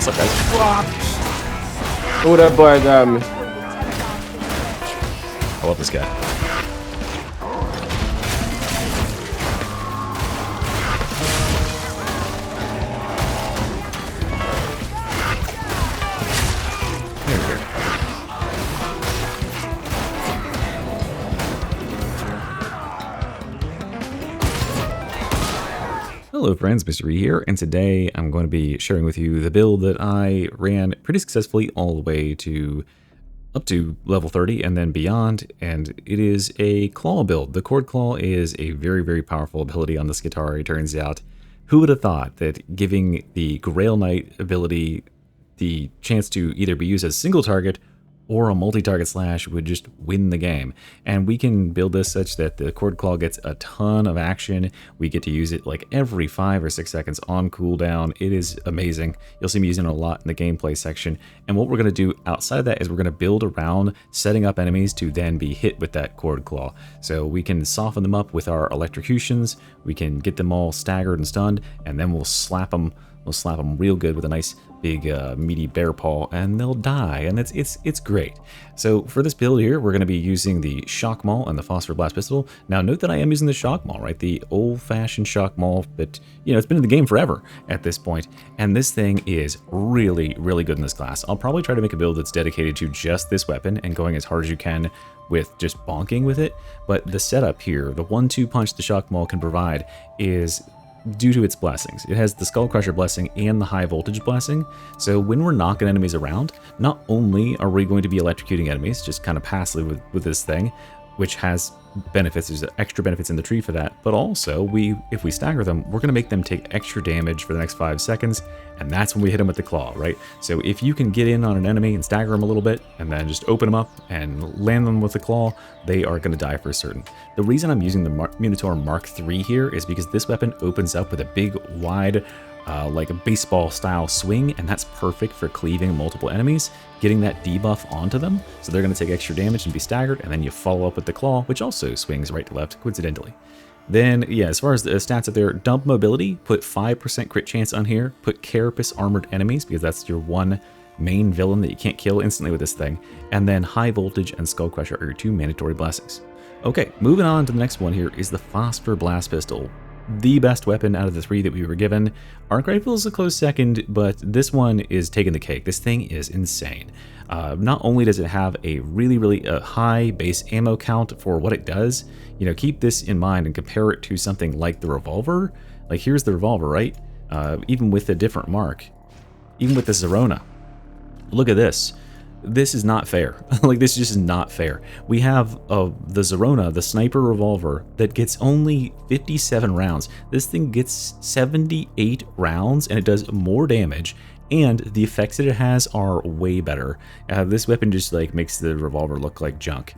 What's up, guys? Oh, that boy got me. I love this guy. There we go. Hello friends, Mr. E here, and today I'm going to be sharing with you the build that I ran pretty successfully all the way to up to level 30 and then beyond, and it is a claw build. The Chord Claw is a very, very powerful ability on the Skitarii, turns out. Who would have thought that giving the Grail Knight ability the chance to either be used as a single target or a multi-target slash would just win the game. And we can build this such that the Chord Claw gets a ton of action. We get to use it like every 5 or 6 seconds on cooldown. It is amazing. You'll see me using it a lot in the gameplay section. And what we're going to do outside of that is we're going to build around setting up enemies to then be hit with that Chord Claw. So we can soften them up with our electrocutions. We can get them all staggered and stunned, and then we'll slap them. We'll slap them real good with a nice big meaty bear paw, and they'll die, and it's great. So for this build here, we're going to be using the shock maul and the phosphor blast pistol. Now note that I am using the shock maul, right? The old-fashioned shock maul that, you know, it's been in the game forever at this point, and this thing is really, really good in this class. I'll probably try to make a build that's dedicated to just this weapon and going as hard as you can with just bonking with it, but the setup here, the 1-2 punch the shock maul can provide is due to its blessings. It has the Skull Crusher blessing and the high voltage blessing, so when we're knocking enemies around, not only are we going to be electrocuting enemies just kind of passively with this thing, which has benefits, there's extra benefits in the tree for that, but also if we stagger them, we're going to make them take extra damage for the next 5 seconds, and that's when we hit them with the claw, right? So if you can get in on an enemy and stagger them a little bit, and then just open them up and land them with the claw, they are going to die for certain. The reason I'm using the Minotaur Mark III here is because this weapon opens up with a big, wide, like a baseball style swing, and that's perfect for cleaving multiple enemies, getting that debuff onto them, so they're going to take extra damage and be staggered, and then you follow up with the claw, which also swings right to left, coincidentally. Then, yeah, as far as the stats up there, dump mobility, put 5% crit chance on here, put carapace armored enemies, because that's your one main villain that you can't kill instantly with this thing, and then high voltage and skull crusher are your 2 mandatory blessings. Okay, moving on to the next one here is the phosphor blast pistol. The best weapon out of the 3 that we were given. Arc rifle is a close second, but this one is taking the cake. This thing is insane. Not only does it have a really high base ammo count for what it does, you know, keep this in mind and compare it to something like the revolver. Like, here's the revolver, right? Even with a different mark, even with the Zerona. Look at this. This is not fair. Like, this just is not fair. We have the Zerona, the sniper revolver, that gets only 57 rounds. This thing gets 78 rounds, and it does more damage, and the effects that it has are way better. This weapon just, like, makes the revolver look like junk.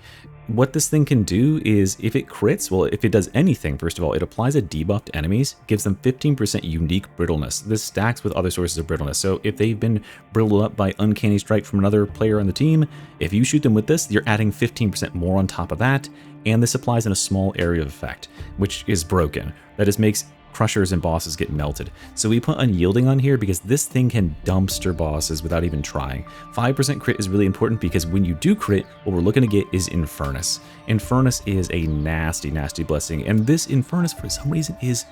What this thing can do is, if it crits, well, if it does anything, first of all, it applies a debuff to enemies, gives them 15% unique brittleness. This stacks with other sources of brittleness, so if they've been brittled up by uncanny strike from another player on the team, if you shoot them with this, you're adding 15% more on top of that, and this applies in a small area of effect, which is broken. That just makes crushers and bosses get melted. So we put unyielding on here because this thing can dumpster bosses without even trying. 5% crit is really important because when you do crit, what we're looking to get is Infernus. Infernus is a nasty, nasty blessing, and this Infernus for some reason is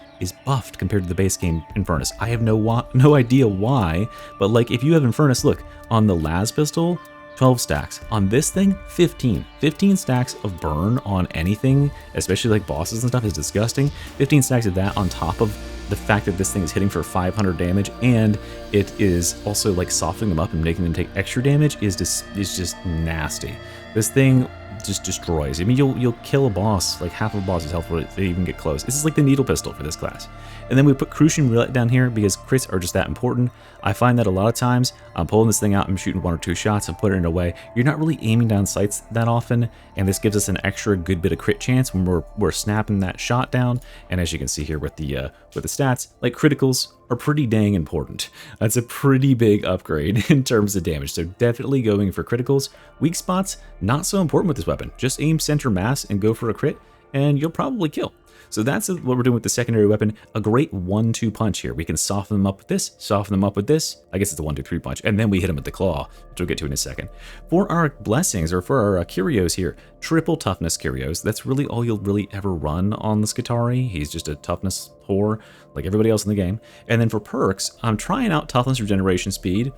buffed compared to the base game Infernus. I have no idea why, but like, if you have Infernus, look, on the Las pistol, 12 stacks. On this thing, 15. 15 stacks of burn on anything, especially like bosses and stuff, is disgusting. 15 stacks of that on top of the fact that this thing is hitting for 500 damage, and it is also like softening them up and making them take extra damage is just nasty. This thing just destroys. I mean, you'll kill a boss, like half of a boss's health before they even get close. This is like the needle pistol for this class. And then we put Crucian Roulette down here because crits are just that important. I find that a lot of times I'm pulling this thing out, I'm shooting 1 or 2 shots and putting it away. You're not really aiming down sights that often, and this gives us an extra good bit of crit chance when we're snapping that shot down. And as you can see here with the stats, like criticals are pretty dang important. That's a pretty big upgrade in terms of damage, so definitely going for criticals. Weak spots, not so important with this weapon. Just aim center mass and go for a crit, and you'll probably kill. So that's what we're doing with the secondary weapon. A great 1-2 punch here. We can soften them up with this, soften them up with this. I guess it's a 1-2-3 punch. And then we hit them with the claw, which we'll get to in a second. For our blessings, or for our curios here, triple toughness curios. That's really all you'll really ever run on the Skitarii. He's just a toughness whore like everybody else in the game. And then for perks, I'm trying out toughness regeneration speed.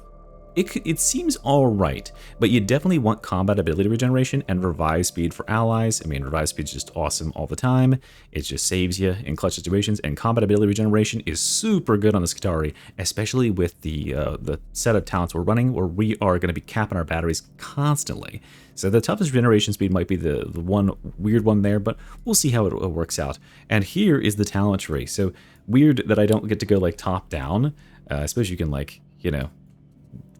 It seems alright, but you definitely want combat ability regeneration and revive speed for allies. I mean, revive speed is just awesome all the time. It just saves you in clutch situations, and combat ability regeneration is super good on the Skitarii, especially with the set of talents we're running, where we are going to be capping our batteries constantly. So the toughness regeneration speed might be the one weird one there, but we'll see how it works out. And here is the talent tree. So weird that I don't get to go like top down. I suppose you can like, you know,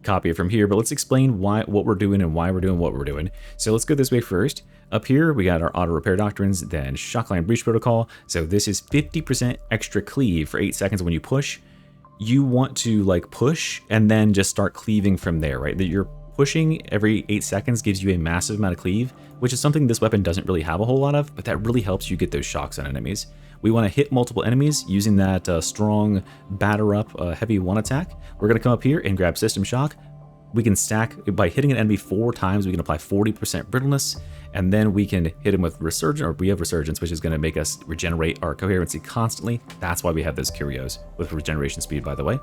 copy it from here, but let's explain what we're doing and why we're doing what we're doing. So let's go this way first. Up here, we got our auto repair doctrines, then shockline breach protocol. So this is 50% extra cleave for 8 seconds when you push. You want to like push and then just start cleaving from there, right? That you're pushing every 8 seconds gives you a massive amount of cleave, which is something this weapon doesn't really have a whole lot of, but that really helps you get those shocks on enemies. We want to hit multiple enemies using that strong batter up heavy 1 attack. We're going to come up here and grab system shock. We can stack by hitting an enemy 4 times. We can apply 40% brittleness, and then we can hit him with resurgence, or we have resurgence, which is going to make us regenerate our coherency constantly. That's why we have those curios with regeneration speed, by the way.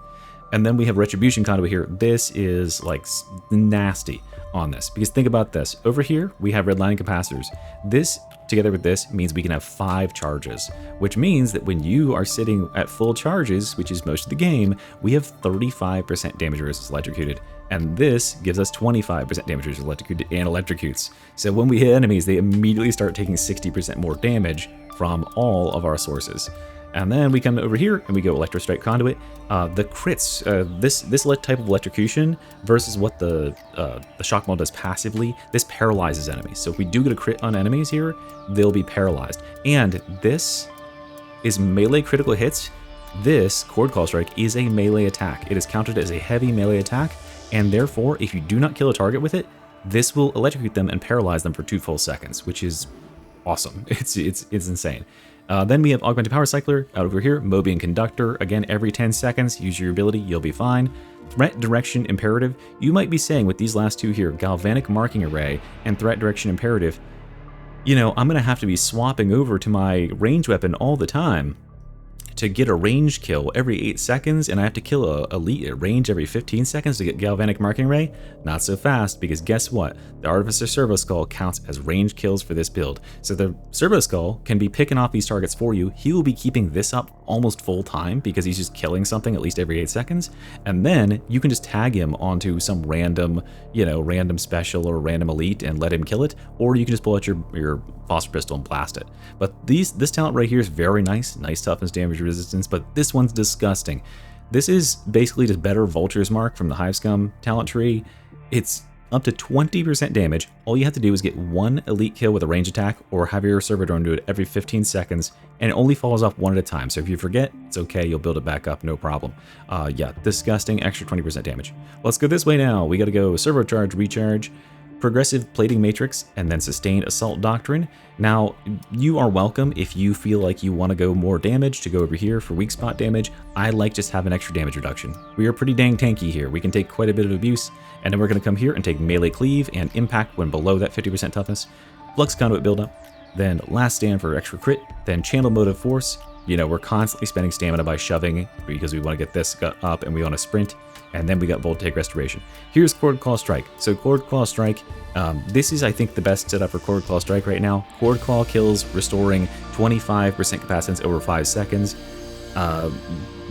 And then we have retribution conduit here. This is like nasty on this, because think about this. Over here, we have redlining capacitors. This together with this means we can have 5 charges, which means that when you are sitting at full charges, which is most of the game, we have 35% damage resistance electrocuted. And this gives us 25% damage resistance electrocuted and electrocutes. So when we hit enemies, they immediately start taking 60% more damage from all of our sources. And then we come over here and we go Electrostrike Conduit. The crits, this type of electrocution versus what the shock maul does passively, this paralyzes enemies. So if we do get a crit on enemies here, they'll be paralyzed. And this is melee critical hits. This Chord Call Strike is a melee attack. It is counted as a heavy melee attack, and therefore, if you do not kill a target with it, this will electrocute them and paralyze them for 2 full seconds, which is awesome. It's insane. Then we have Augmented Power Cycler out over here, Mobian Conductor. Again, every 10 seconds, use your ability, you'll be fine. Threat Direction Imperative. You might be saying with these last two here, Galvanic Marking Array and Threat Direction Imperative, you know, I'm going to have to be swapping over to my range weapon all the time to get a range kill every 8 seconds, and I have to kill a elite at range every 15 seconds to get Galvanic Marking Ray? Not so fast, because guess what? The Artificer Servo Skull counts as range kills for this build. So the Servo Skull can be picking off these targets for you. He will be keeping this up almost full time because he's just killing something at least every 8 seconds. And then you can just tag him onto some random, you know, random special or random elite and let him kill it, or you can just pull out your phosphor pistol and blast it. But this talent right here is very nice toughness, damage resistance, but this one's disgusting. This is basically just better Vulture's Mark from the Hive Scum talent tree. It's up to 20% damage. All you have to do is get 1 elite kill with a range attack, or have your server drone do it every 15 seconds, and it only falls off 1 at a time. So if you forget, it's okay, you'll build it back up, no problem. Yeah, disgusting, extra 20% damage. Let's go this way now. We gotta go Servo Charge, Recharge, Progressive Plating Matrix, and then Sustained Assault Doctrine. Now, you are welcome if you feel like you want to go more damage to go over here for weak spot damage. I like just having extra damage reduction. We are pretty dang tanky here. We can take quite a bit of abuse, and then we're going to come here and take Melee Cleave and Impact when below that 50% toughness, Flux Conduit Buildup, then Last Stand for extra crit, then Channel Motive Force. You know, we're constantly spending stamina by shoving because we want to get this up and we want to sprint. And then we got Voltaic Restoration. Here's Chord Claw Strike. So Chord Claw Strike, this is, I think, the best setup for Chord Claw Strike right now. Chord Claw kills, restoring 25% capacitance over 5 seconds.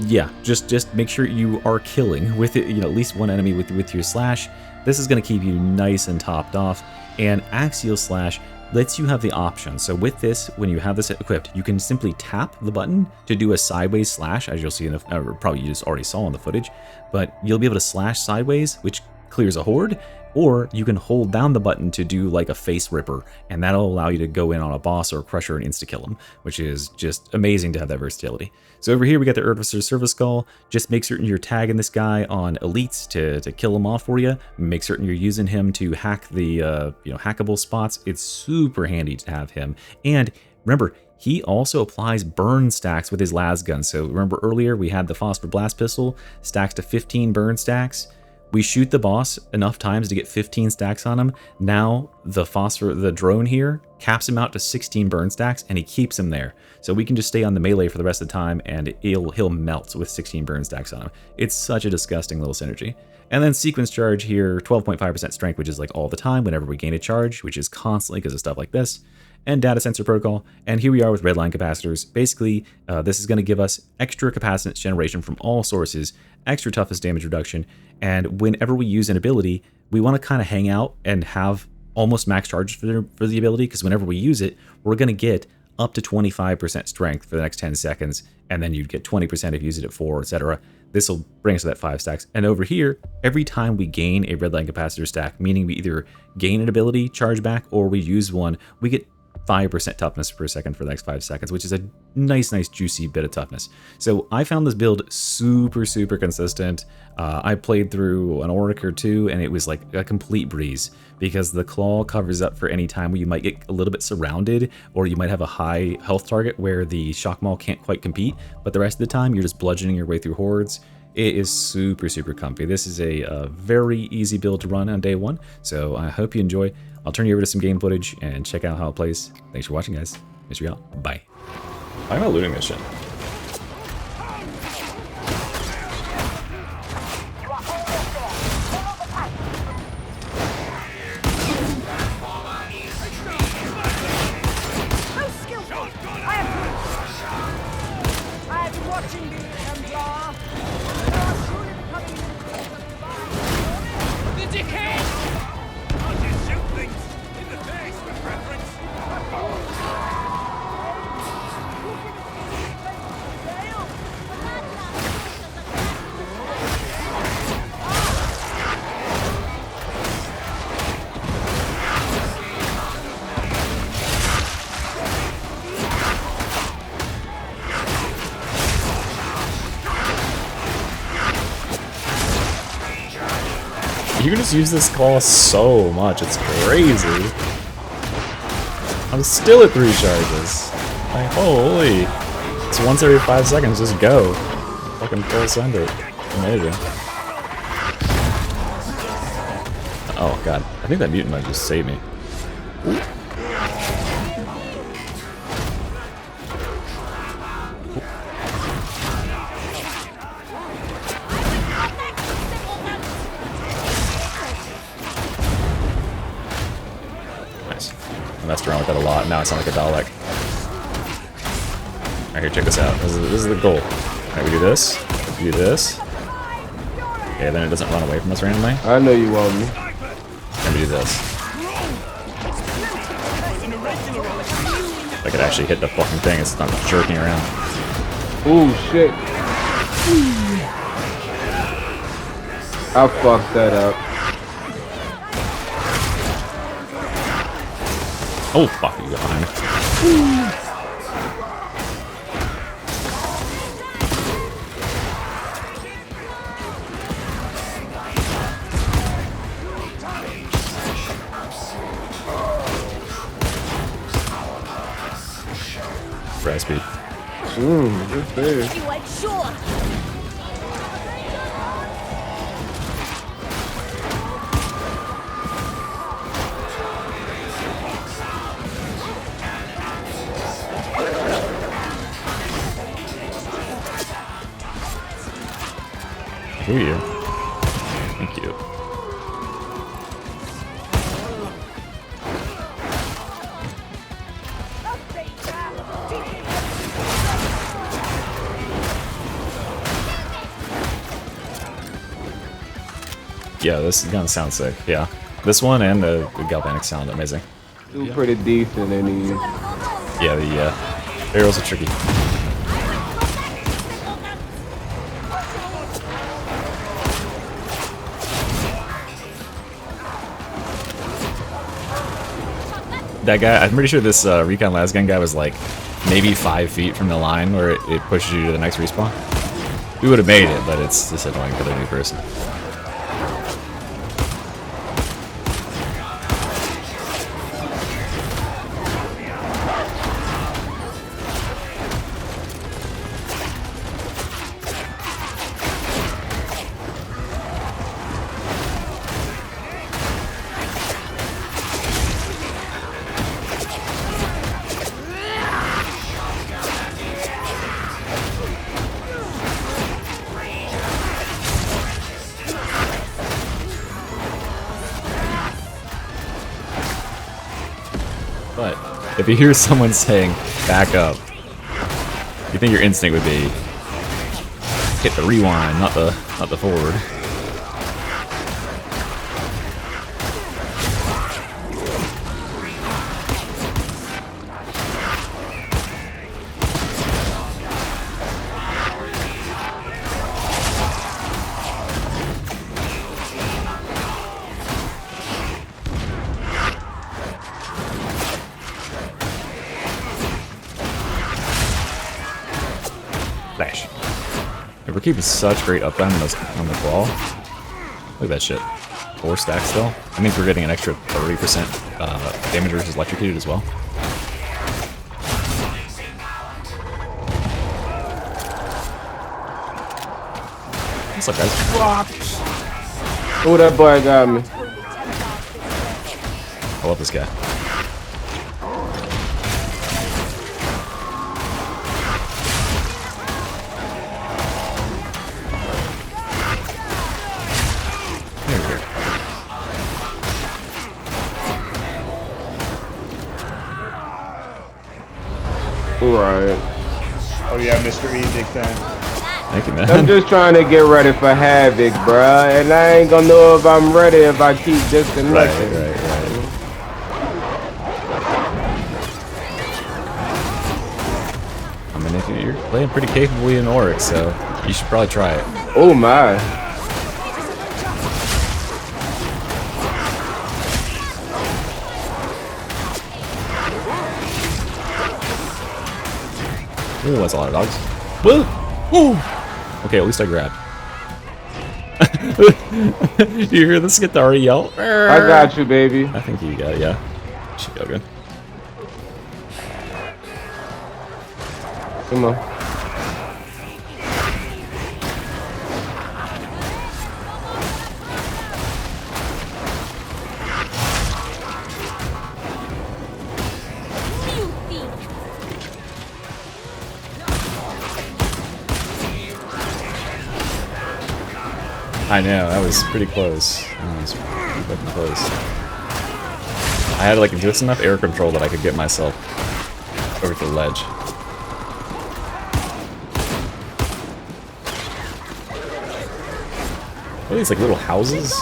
Yeah, just make sure you are killing with it, you know, at least 1 enemy with your slash. This is going to keep you nice and topped off. And Axial Slash lets you have the option. So with this, when you have this equipped, you can simply tap the button to do a sideways slash, as you'll see in the, probably you just already saw in the footage, but you'll be able to slash sideways, which clears a horde, or you can hold down the button to do like a face ripper, and that'll allow you to go in on a boss or a crusher and insta-kill them, which is just amazing to have that versatility. So over here we got the Artificer Servo Skull. Just make certain you're tagging this guy on elites to kill him off for you. Make certain you're using him to hack the you know, hackable spots. It's super handy to have him. And Remember, he also applies burn stacks with his las gun. So remember earlier we had the phosphor blast pistol stacks to 15 burn stacks. We shoot the boss enough times to get 15 stacks on him. Now the drone here caps him out to 16 burn stacks and he keeps him there. So we can just stay on the melee for the rest of the time and he'll melt with 16 burn stacks on him. It's such a disgusting little synergy. And then sequence charge here, 12.5% strength, which is like all the time whenever we gain a charge, which is constantly because of stuff like this. And data sensor protocol. And here we are with redline capacitors. Basically, this is going to give us extra capacitance generation from all sources, extra toughness damage reduction, and whenever we use an ability, we want to kind of hang out and have almost max charges for the ability, because whenever we use it, we're going to get up to 25% strength for the next 10 seconds, and then you'd get 20% if you use it at 4, etc. This will bring us to that 5 stacks. And over here, every time we gain a redline capacitor stack, meaning we either gain an ability charge back or we use one, we get 5% toughness per second for the next 5 seconds, which is a nice juicy bit of toughness. So I found this build super consistent. I played through an auric or two and it was like a complete breeze, because the claw covers up for any time where you might get a little bit surrounded, or you might have a high health target where the shock maul can't quite compete, but the rest of the time you're just bludgeoning your way through hordes. It is super comfy. This is a very easy build to run on day one, so I hope you enjoy. I'll turn you over to some game footage and check out how it plays. Thanks for watching, guys. Mystery out. Bye. I'm not looting this shit. You can just use this claw so much, it's crazy. I'm still at 3 charges. Like, holy. It's once every 5 seconds, just go. Fucking full send it. Amazing. Oh god, I think that mutant might just save me. Ooh. I messed around with that a lot. Now I sound like a Dalek. Alright, here, check this out. This is the goal. Alright, we do this. We do this. Okay, then it doesn't run away from us randomly. I know you want me. And we do this. If I could actually hit the fucking thing, it's not jerking around. Ooh, shit. I fucked that up. Oh, fuck, you got behind me. Red speed. Good there. Who are you? Thank you. Yeah, this gun sounds sick. Yeah, this one and the galvanic sound amazing. Do pretty decent in these. Yeah, the barrels are tricky. That guy, I'm pretty sure this recon lasgun guy was like maybe 5 feet from the line where it pushes you to the next respawn. We would have made it, but it's just annoying for the new person. if you hear someone saying back up, you think your instinct would be hit the rewind, not the forward. Flash. We're keeping such great uptime on the claw. Look at that shit. 4 stacks still. That means we're getting an extra 30% damage versus electrocuted as well. What's up, guys? Oh, that boy got me. I love this guy. Right. Oh yeah, Mr. E, big fan. Thank you, man. I'm just trying to get ready for Havoc, bruh. And I ain't gonna know if I'm ready if I keep disconnecting. Right. I mean, if you're playing pretty capably in auric, so you should probably try it. Oh my. Ooh, that's a lot of dogs. Woo! Ooh! Okay, at least I grabbed. You hear the Skitarii yell? I got you, baby. I think you got it, yeah. Should go good. Come on. I know, that was pretty close. That was pretty fucking close. I had like just enough air control that I could get myself over the ledge. What are these, like little houses?